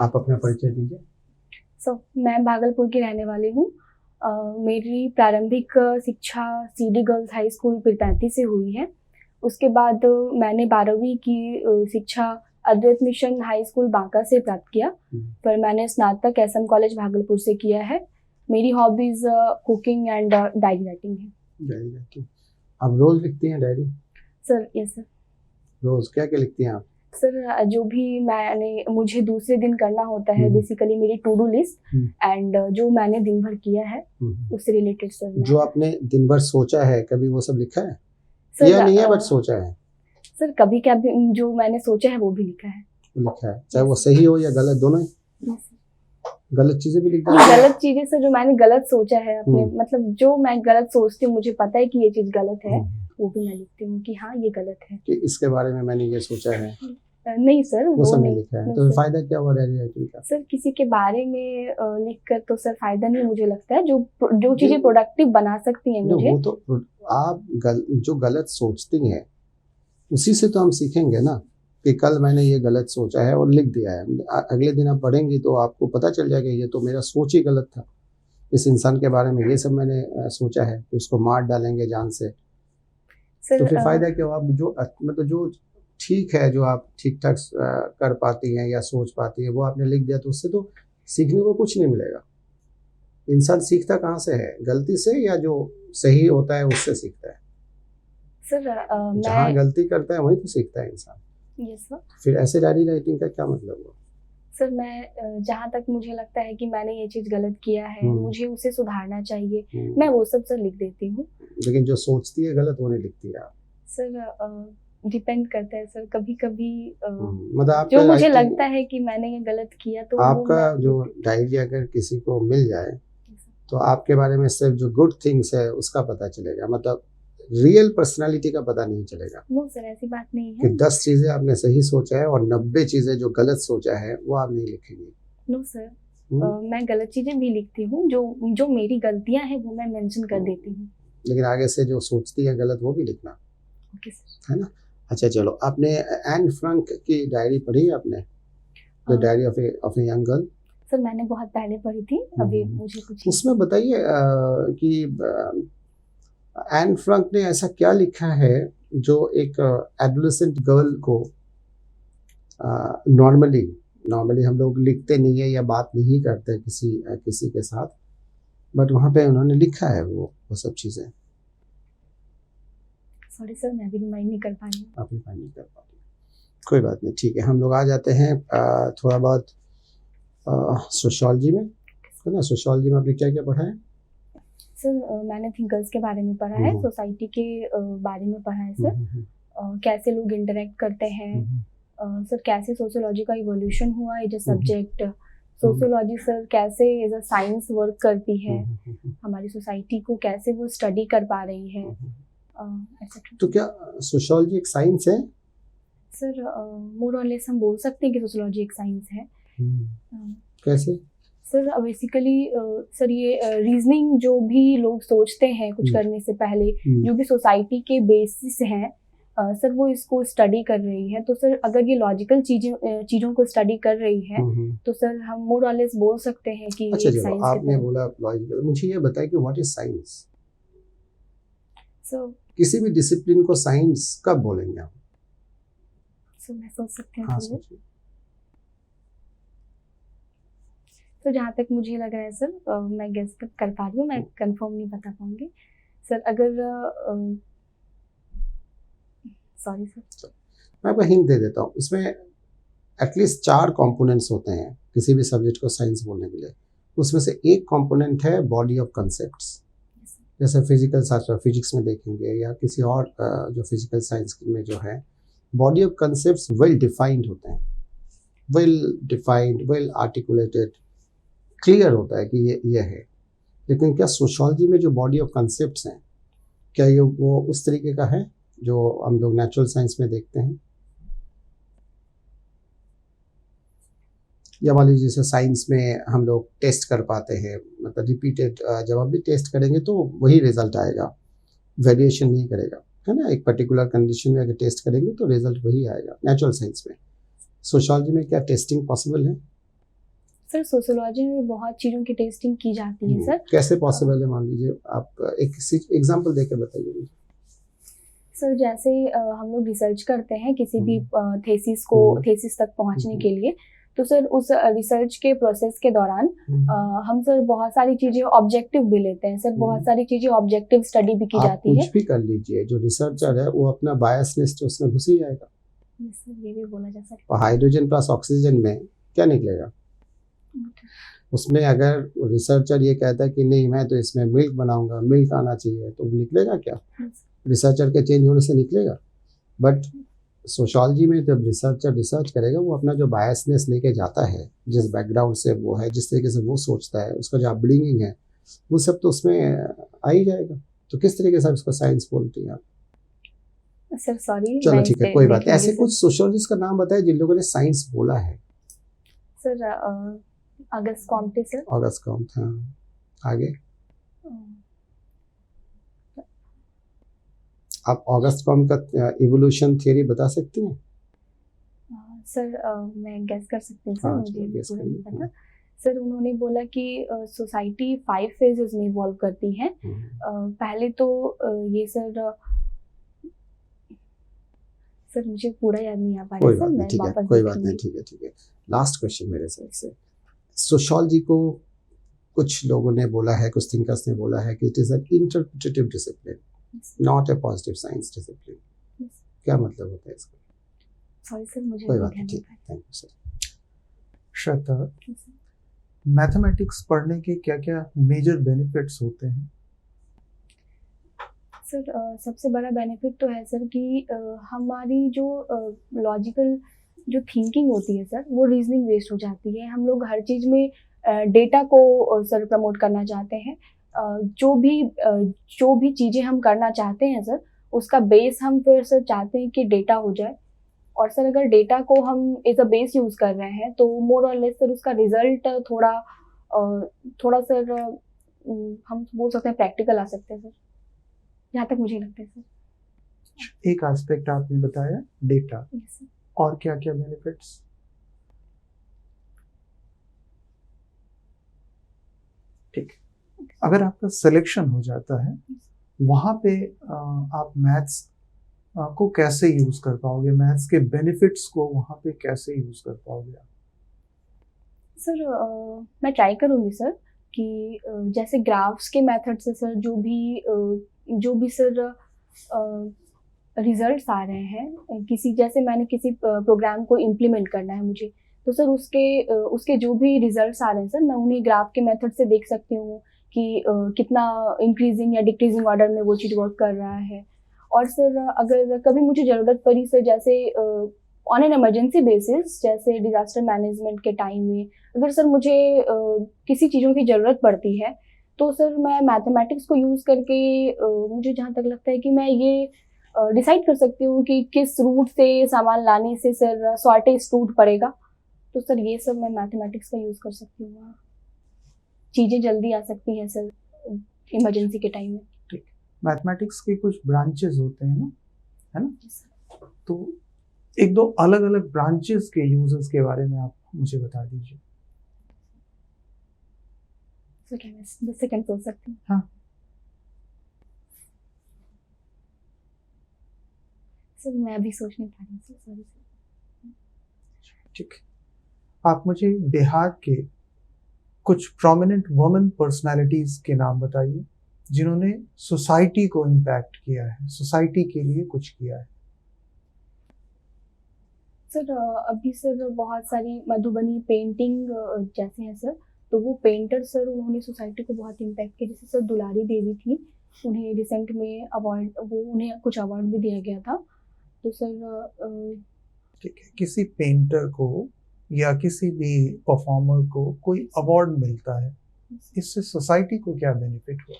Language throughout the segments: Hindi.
आप अपना परिचय दीजिए। मैं भागलपुर की रहने वाली हूँ। मेरी प्रारंभिक शिक्षा CD girls high school Pirpainti से हुई है। उसके बाद मैंने 12वीं की शिक्षा अद्वैत मिशन हाई स्कूल बांका से प्राप्त किया। पर मैंने स्नातक एसएम कॉलेज भागलपुर से किया है। मेरी hobbies cooking and diary writing है। डायरी राइटिंग आप रोज लिखती हैं डायरी? Sir yes sir. रोज क्या क्या लिखती हैं आप? सर जो भी मुझे दूसरे दिन करना होता है, बेसिकली मेरी टू डू लिस्ट एंड जो मैंने दिन भर किया है उससे रिलेटेड सर। जो आपने दिन भर सोचा है कभी वो सब लिखा है? सर, या नहीं है बट सोचा है? सर कभी कभी जो मैंने सोचा है वो भी लिखा है। लिखा है, चाहे वो सही हो या गलत, दोनों ही। गलत चीजें भी लिखता है? गलत चीजें सर जो मैंने गलत सोचा है अपने, मतलब जो मैं गलत सोचती हूँ, मुझे पता है कि ये चीज गलत है, वो भी मैं लिखती हूँ कि हाँ ये गलत है, कि इसके बारे में मैंने ये सोचा है। नहीं सर वो सब नहीं लिखा है। तो फायदा क्या हुआ डायरी राइटिंग का? सर किसी के बारे में लिखकर तो सर फायदा नहीं मुझे लगता है। जो चीजें प्रोडक्टिव बना सकती हैं मुझे, वो तो आप जो गलत सोचती हैं उसी से तो हम सीखेंगे ना, कि कल मैंने ये गलत सोचा है और लिख दिया है। अगले दिन आप पढ़ेंगी तो आपको पता चल जाएगा ये तो मेरा सोच ही गलत था, इस इंसान के बारे में ये सब मैंने सोचा है कि उसको मार डालेंगे जान से। तो फिर फायदा क्या हो? आप जो मतलब जो ठीक है, जो आप ठीक ठाक कर पाती हैं या सोच पाती है, वो आपने लिख दिया तो उससे तो सीखने को कुछ नहीं मिलेगा। इंसान सीखता कहाँ से है? गलती से, या जो सही होता है उससे सीखता है? सर जहाँ गलती करता है वहीं तो सीखता है इंसान। Yes sir. फिर ऐसे डायरी राइटिंग का क्या मतलब हुआ? सर मैं जहाँ तक मुझे लगता है कि मैंने ये चीज गलत किया है, मुझे उसे सुधारना चाहिए, मैं वो सब सर लिख देती हूँ। लेकिन जो सोचती है गलत वो नहीं लिखती आप? सर डिपेंड करता है सर, कभी कभी मतलब जो मुझे लगता है कि मैंने ये गलत किया तो आपका जो डायरी अगर किसी को मिल जाए तो आपके बारे में सिर्फ जो गुड थिंग्स है उसका पता चलेगा, मतलब रियल पर्सनालिटी का पता नहीं चलेगा। नो सर ऐसी बात नहीं है कि 10 चीजें आपने सही सोचा है और 90 चीजें जो गलत सोचा है वो आप नहीं लिखेंगे। नो सर मैं गलत चीजें भी लिखती हूँ, जो मेरी गलतियां हैं वो मैं मेंशन कर देती हूँ, लेकिन आगे से जो सोचती है गलत वो भी लिखना। Okay sir. है ना? अच्छा चलो, आपने एन फ्रैंक की डायरी पढ़ी है आपने? The diary of a young girl. Sir मैंने बहुत पहले पढ़ी थी, अभी मुझे कुछ उसमें बताइए कि एन फ्रैंक ने ऐसा क्या लिखा है जो एक एडोलेसेंट गर्ल को नॉर्मली हम लोग लिखते नहीं है या बात नहीं करते किसी के साथ, बट वहाँ पे उन्होंने लिखा है वो सब चीज़ें। सॉरी सर मैं भी रिमाइंड नहीं कर पाई। आप रिमाइंड नहीं कर पाते, कोई बात नहीं, ठीक है। हम लोग आ जाते हैं थोड़ा बहुत सोशियोलॉजी में, है ना? सोशियोलॉजी में आपने क्या क्या पढ़ा है? सर मैंने थिंकर्स के बारे में पढ़ा है, सोसाइटी के बारे में पढ़ा है सर, कैसे लोग इंटरेक्ट करते हैं, सर कैसे सोशियोलॉजी का इवोल्यूशन हुआ as a subject, sociology sir कैसे एज अ साइंस वर्क करती है, हमारी सोसाइटी को कैसे वो स्टडी कर पा रही है, एक्सेट्रा। तो क्या सोशियोलॉजी एक साइंस है? सर मोर और लेस हम बोल सकते हैं कि सोशियोलॉजी एक साइंस है। कैसे? सर बेसिकली सर ये रीजनिंग जो भी लोग सोचते हैं कुछ करने से पहले, जो भी सोसाइटी के बेसिस हैं, सर वो इसको स्टडी कर रही है। तो सर अगर ये लॉजिकल चीज़ों को स्टडी कर रही है तो सर हम मोर और लेस बोल सकते हैं कि अच्छा चलो, आपने बोला लॉजिकल, मुझे ये बताइए कि व्हाट इज साइंस? सर किसी भी डिसिप्लिन को साइंस कब बोलेंगे आप? सर मैं सोच सकती हूँ। हाँ, तो जहाँ तक मुझे लग रहा है सर, मैं गेस कर पा रही हूँ, मैं कंफर्म नहीं बता पाऊंगी सर। अगर सॉरी सर, मैं आपको हिंट दे देता हूँ। उसमें एटलीस्ट 4 कंपोनेंट्स होते हैं किसी भी सब्जेक्ट को साइंस बोलने के लिए। उसमें से एक कंपोनेंट है बॉडी ऑफ कंसेप्ट्स, जैसे फिजिकल शास्त्र फिजिक्स में देखेंगे या किसी और जो फिजिकल साइंस में जो है, body of concepts well defined होते हैं, वेल आर्टिकुलेटेड, क्लियर होता है कि ये है। लेकिन क्या सोशियोलॉजी में जो बॉडी ऑफ कंसेप्ट्स हैं, क्या ये वो उस तरीके का है जो हम लोग नेचुरल साइंस में देखते हैं? या मान लीजिए जैसे साइंस में हम लोग टेस्ट कर पाते हैं, मतलब रिपीटेड जब हम भी टेस्ट करेंगे तो वही रिजल्ट आएगा, वेरिएशन नहीं करेगा, है ना? एक पर्टिकुलर कंडीशन में अगर टेस्ट करेंगे तो रिजल्ट वही आएगा नेचुरल साइंस में। सोशियोलॉजी में क्या टेस्टिंग पॉसिबल है? सर सोशियोलॉजी में बहुत चीज़ों की टेस्टिंग की जाती है सर। कैसे पॉसिबल है, मान लीजिए आप एक एग्जांपल देके बताइए मुझे। सर जैसे हम लोग रिसर्च करते हैं किसी भी थेसिस तक पहुंचने के लिए, तो सर उस रिसर्च के प्रोसेस के दौरान हम सर बहुत सारी चीज़ें ऑब्जेक्टिव भी लेते हैं सर, बहुत सारी चीज़ें ऑब्जेक्टिव स्टडी भी की आप जाती है। कुछ भी कर लीजिए, जो रिसर्चर है वो अपना बायसनेस तो उसमें घुस ही जाएगा। सर ये भी बोला जा सकता तो हाइड्रोजन प्लस ऑक्सीजन में क्या निकलेगा? उसमें अगर रिसर्चर ये कहता है कि नहीं मैं तो इसमें मिल्क बनाऊंगा, मिल्क आना चाहिए, तो निकलेगा क्या? रिसर्चर के चेंज होने से निकलेगा। बट सोशियोलॉजी में जब रिसर्चर रिसर्च करेगा, वो अपना जो बायसनेस लेके जाता है, जिस बैकग्राउंड से वो है, जिस तरीके से वो सोचता है, उसका जो अपब्रिंगिंग है, वो सब तो उसमें आ ही जाएगा। तो किस तरीके से उसको साइंस बोलती हैं आप? सर सॉरी, चलो ठीक है, कोई बात नहीं। ऐसे कुछ सोशियोलॉजिस्ट का नाम बताए जिन लोगों ने साइंस बोला है। सर अगस्त कॉम्टे सर। ऑगस्ट कॉम्ट, हाँ। आगे आप ऑगस्ट कॉम्ट का इवोल्यूशन थियरी बता सकती हैं? सर मैं गेस कर सकती हूँ सर, हाँ, मुझे guess पूरा करिए। नहीं पता। सर उन्होंने बोला कि सोसाइटी 5 फेजेस में इवॉल्व करती है। पहले तो ये सर मुझे पूरा याद नहीं आ पा रहा कोई सर, बात नहीं, मैं ठीक है, वापस कोई बात नहीं, देखूंगी। ठीक है। लास्ट क्वेश्चन मेरे साइड से। सोशियोलॉजी को कुछ लोगों ने बोला है, कुछ थिंकर्स ने बोला है कि it is an interpretative discipline, not a positive science discipline. क्या मतलब होता है इसका? सॉरी सर, मुझे कोई नहीं बात नहीं, ध्यान ठीक है, thank you sir. Shraddha, mathematics पढ़ने के क्या क्या मेजर बेनिफिट्स होते हैं? सर सबसे बड़ा बेनिफिट तो है सर कि हमारी जो लॉजिकल जो थिंकिंग होती है सर, वो रीजनिंग बेस्ड हो जाती है। हम लोग हर चीज़ में डेटा को सर प्रमोट करना चाहते हैं। जो भी चीज़ें हम करना चाहते हैं सर, उसका बेस हम फिर सर चाहते हैं कि डेटा हो जाए। और सर अगर डेटा को हम एज अ बेस यूज़ कर रहे हैं, तो मोर और लेस सर उसका रिजल्ट थोड़ा सर हम बोल सकते हैं प्रैक्टिकल आ सकते हैं सर, जहाँ तक मुझे लगता है सर। एक एस्पेक्ट आपने बताया डेटा, यस सर। और क्या क्या बेनिफिट्स? ठीक, अगर आपका सिलेक्शन हो जाता है वहां पे आप मैथ्स को कैसे यूज कर पाओगे? मैथ्स के बेनिफिट्स को वहां पे कैसे यूज कर पाओगे आप? सर मैं ट्राई करूँगी सर कि जैसे ग्राफ्स के मेथड से सर जो भी सर रिजल्ट्स आ रहे हैं, जैसे मैंने किसी प्रोग्राम को इम्प्लीमेंट करना है मुझे, तो सर उसके जो भी रिजल्ट्स आ रहे हैं सर, मैं उन्हें ग्राफ के मेथड से देख सकती हूँ कि कितना इंक्रीजिंग या डिक्रीजिंग ऑर्डर में वो चीज़ वर्क कर रहा है। और सर अगर कभी मुझे ज़रूरत पड़ी सर, जैसे ऑन एन इमरजेंसी बेसिस, जैसे डिजास्टर मैनेजमेंट के टाइम में अगर सर मुझे किसी चीज़ों की ज़रूरत पड़ती है, तो सर मैं मैथमेटिक्स को यूज़ करके मुझे जहाँ तक लगता है कि मैं ये डिसाइड कर सकती हूँ कि किस रूट से सामान लाने से सर शॉर्टेज रूट पड़ेगा। तो सर ये सब मैं मैथमेटिक्स का यूज़ कर सकती हूँ, चीज़ें जल्दी आ सकती हैं सर इमरजेंसी के टाइम में। ठीक, मैथमेटिक्स के कुछ ब्रांचेस होते हैं ना, है ना? तो एक दो अलग अलग ब्रांचेस के यूजेस के बारे में आप मुझे बता दीजिए। सर क्या मैं 10 सेकंड सोच सकती हूँ? हाँ। सर मैं अभी सोच नहीं पा रही सर, सॉरी सर। ठीक, आप मुझे बिहार के कुछ प्रोमिनेंट वुमेन पर्सनालिटीज के नाम बताइए जिन्होंने सोसाइटी को इम्पैक्ट किया है, सोसाइटी के लिए कुछ किया है। सर अभी सर बहुत सारी मधुबनी पेंटिंग जैसे हैं सर, तो वो पेंटर सर उन्होंने सोसाइटी को बहुत इम्पैक्ट किया। जैसे सर दुलारी देवी थी, उन्हें रिसेंट में उन्हें कुछ अवार्ड भी दिया गया था। तो सर ठीक है, किसी पेंटर को या किसी भी परफॉर्मर को कोई अवार्ड मिलता है, इससे सोसाइटी को क्या बेनिफिट हुआ?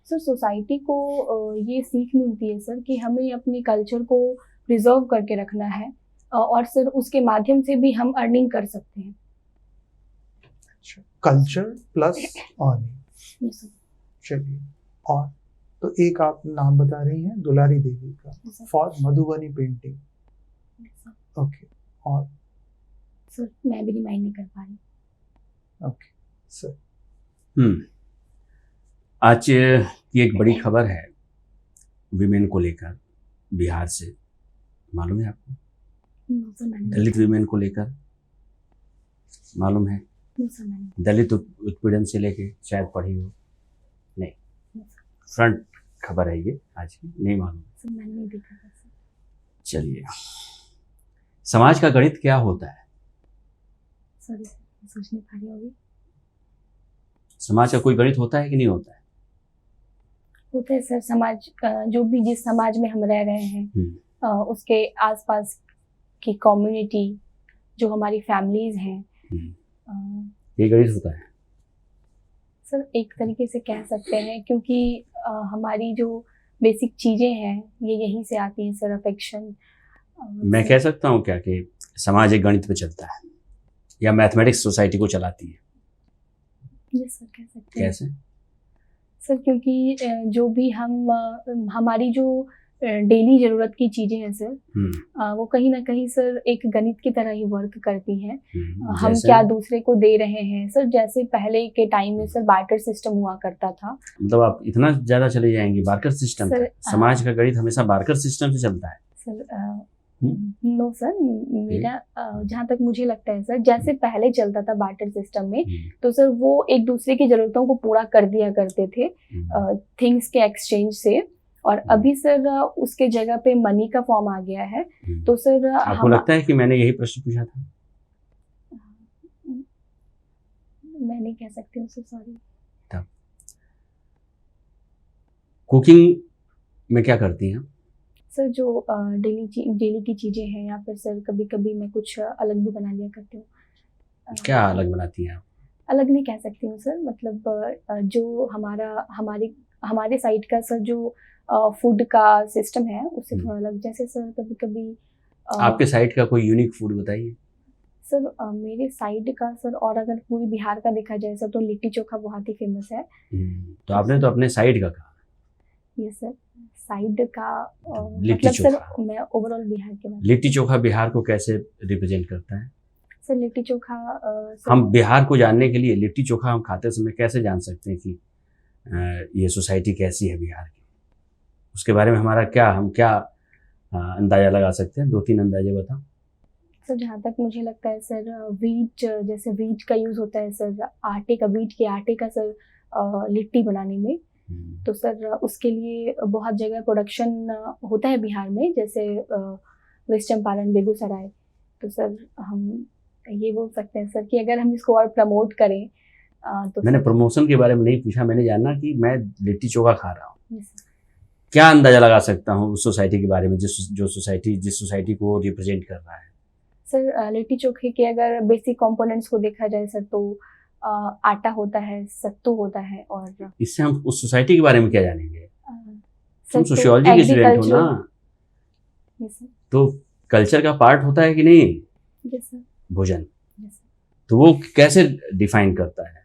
सर सोसाइटी को ये सीख मिलती है सर कि हमें अपने कल्चर को प्रिजर्व करके रखना है, और सर उसके माध्यम से भी हम अर्निंग कर सकते हैं। अच्छा, कल्चर प्लस अर्निंग। सर चलिए, और तो एक आप नाम बता रही हैं दुलारी देवी का फॉर मधुबनी पेंटिंग। ओके, और सर मैं भी रिमाइंड नहीं कर पा रही। Okay sir. आज की एक बड़ी खबर है विमेन को लेकर, बिहार से, मालूम है आपको? दलित विमेन को लेकर मालूम है? दलित उत्पीड़न से लेके शायद पढ़ी हो? नहीं, फ्रंट खबर है ये आज की, नहीं मालूम? चलिए, समाज का गणित क्या होता है? सोचने पा रही होगी। समाज का कोई गणित होता है कि नहीं होता है? होता है सर। समाज जो भी जिस समाज में हम रह रहे हैं उसके आसपास की कम्युनिटी, जो हमारी फैमिलीज हैं, ये गणित होता है सर। एक तरीके से कह सकते हैं, क्योंकि हमारी जो बेसिक चीजें हैं ये यहीं से आती हैं सर। अफेक्शन, मैं कह सकता हूँ क्या कि समाज एक गणित पे चलता है या मैथमेटिक्स सोसाइटी को चलाती है? ये सर कह सकते हैं। कैसे सर, क्योंकि जो भी हमारी जो डेली ज़रूरत की चीज़ें हैं सर, वो कहीं ना कहीं सर एक गणित की तरह ही वर्क करती हैं। हम क्या दूसरे को दे रहे हैं सर। जैसे पहले के टाइम में सर बार्टर सिस्टम हुआ करता था। मतलब आप इतना ज़्यादा चले जाएंगे बार्टर सिस्टम सर, समाज का गणित हमेशा बार्टर सिस्टम से चलता है सर। नो सर, मेरा जहाँ तक मुझे लगता है सर, जैसे पहले चलता था बार्टर सिस्टम में, तो सर वो एक दूसरे की ज़रूरतों को पूरा कर दिया करते थे थिंग्स के एक्सचेंज से। और अभी सर उसके जगह पे मनी का फॉर्म आ गया है। तो सर आपको लगता है कि मैंने यही प्रश्न पूछा था? मैं नहीं कह सकती हूँ सर, सॉरी। कुकिंग में क्या करती हैं सर? जो डेली की चीज़ें हैं, या फिर सर कभी कभी मैं कुछ अलग भी बना लिया करती हूँ। क्या अलग बनाती हैं आप? अलग नहीं कह सकती हूँ सर, मतलब जो हमारे साइड का सर जो फूड का सिस्टम है उससे थोड़ा अलग। जैसे सर कभी कभी आपके साइड का कोई यूनिक फूड बताइए सर। मेरे साइड का सर, और अगर पूरी बिहार का देखा जाए सर, तो लिट्टी चोखा बहुत ही फेमस है। तो आपने तो अपने साइड का कहा। ये सर साइड का लिट्टी मतलब चोखा। सर मैं ओवरऑल बिहार के बारे में। लिट्टी चोखा बिहार को कैसे रिप्रेजेंट करता है? सर लिट्टी चोखा सर, हम बिहार को जानने के लिए लिट्टी चोखा हम खाते समय कैसे जान सकते हैं कि ये सोसाइटी कैसी है बिहार की? उसके बारे में हम क्या अंदाजा लगा सकते हैं? 2-3 अंदाजे बताओ सर। जहाँ तक मुझे लगता है सर, जैसे वीट का यूज़ होता है सर, वीट के आटे का सर लिट्टी बनाने में। तो सर उसके लिए बहुत जगह प्रोडक्शन होता है बिहार में, जैसे वेस्ट चंपारण, बेगूसराय। तो सर हम ये बोल सकते हैं सर कि अगर हम इसको और प्रमोट करें तो मैंने प्रमोशन के बारे में नहीं पूछा, मैंने जाना कि मैं लिट्टी चोखा खा रहा हूँ, क्या अंदाजा लगा सकता हूँ उस सोसाइटी के बारे में जिस सोसाइटी को रिप्रेजेंट कर रहा है? सर लिट्टी चोखे के अगर बेसिक कंपोनेंट्स को देखा जाए सर, तो आटा होता है, सत्तू होता है, और इससे हम उस सोसाइटी के बारे में क्या जानेंगे? तुम सोशियोलॉजी के स्टूडेंट हो ना, तो कल्चर का पार्ट होता है कि नहीं भोजन? तो वो कैसे डिफाइन करता है?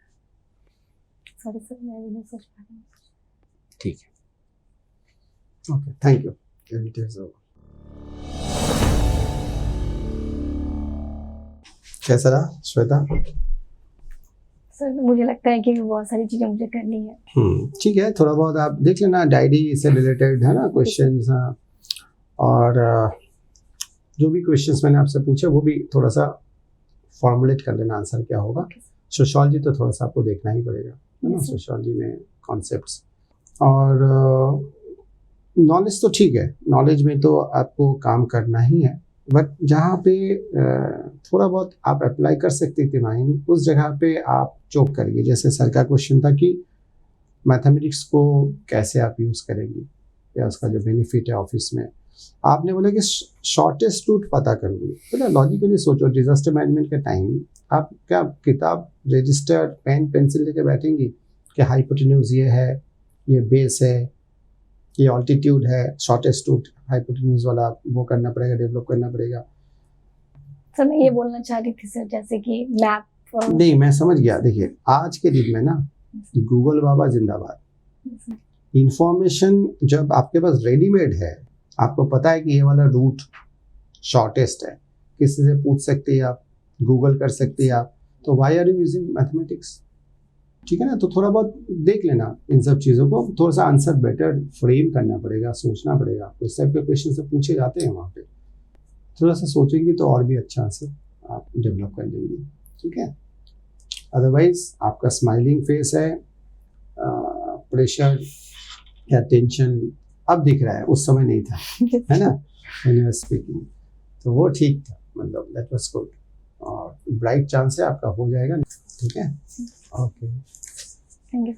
सॉरी सर, मैं भी नहीं सोच पा रही हूँ। ठीक है, ओके, थैंक यू। कैसा रहा श्वेता? सर मुझे लगता है कि बहुत सारी चीज़ें मुझे करनी है। ठीक है, थोड़ा बहुत आप देख लेना, डायरी से रिलेटेड है ना क्वेश्चंस, और जो भी क्वेश्चंस मैंने आपसे पूछे वो भी थोड़ा सा फॉर्मुलेट कर लेना, आंसर क्या होगा। सोशियोलॉजी तो थोड़ा सा आपको देखना ही पड़ेगा, है ना, सोशियोलॉजी में कॉन्सेप्ट्स। और नॉलेज तो ठीक है, नॉलेज में तो आपको काम करना ही है, बट जहाँ पे थोड़ा बहुत आप अप्लाई कर सकते थे माइंड, उस जगह पे आप चोक करिए। जैसे सर का क्वेश्चन था कि मैथमेटिक्स को कैसे आप यूज़ करेंगे या उसका जो बेनिफिट है ऑफिस में, आपने बोला कि शॉर्टेस्ट रूट पता करूँगी। बोला लॉजिकली सोचो, डिजास्टर मैनेजमेंट के टाइम आप क्या किताब, रजिस्टर, पेन, पेंसिल लेके बैठेंगी कि हाइपोटेन्यूज ये है, ये बेस है, ये ऑल्टीट्यूड है, शॉर्टेस्ट रूट हाइपोटेन्यूज वाला वो करना पड़ेगा, डेवलप करना पड़ेगा। सर मैं ये बोलना चाह रही थी सर, जैसे कि मैप नहीं, मैं समझ गया। देखिए आज के दिन में ना गूगल बाबा जिंदाबाद। इंफॉर्मेशन जब आपके पास रेडीमेड है, आपको पता है कि ये वाला रूट शॉर्टेस्ट है, किसी से पूछ सकते हैं आप, गूगल कर सकते हैं आप, तो why are you using mathematics, ठीक है ना। तो थोड़ा बहुत देख लेना इन सब चीज़ों को, थोड़ा सा आंसर बेटर फ्रेम करना पड़ेगा, सोचना पड़ेगा। इस टाइप के क्वेश्चन से पूछे जाते हैं वहाँ पे, थोड़ा सा सोचेंगे तो और भी अच्छा आंसर आप डेवलप कर लेंगे, ठीक है। अदरवाइज आपका स्माइलिंग फेस है, प्रेशर या टेंशन अब दिख रहा है, उस समय नहीं था, है ना, व्हेन यू आर स्पीकिंग, तो वो ठीक था, मतलब दैट वाज गुड, और ब्राइट चांस है आपका हो जाएगा, ठीक है। Okay, thank you.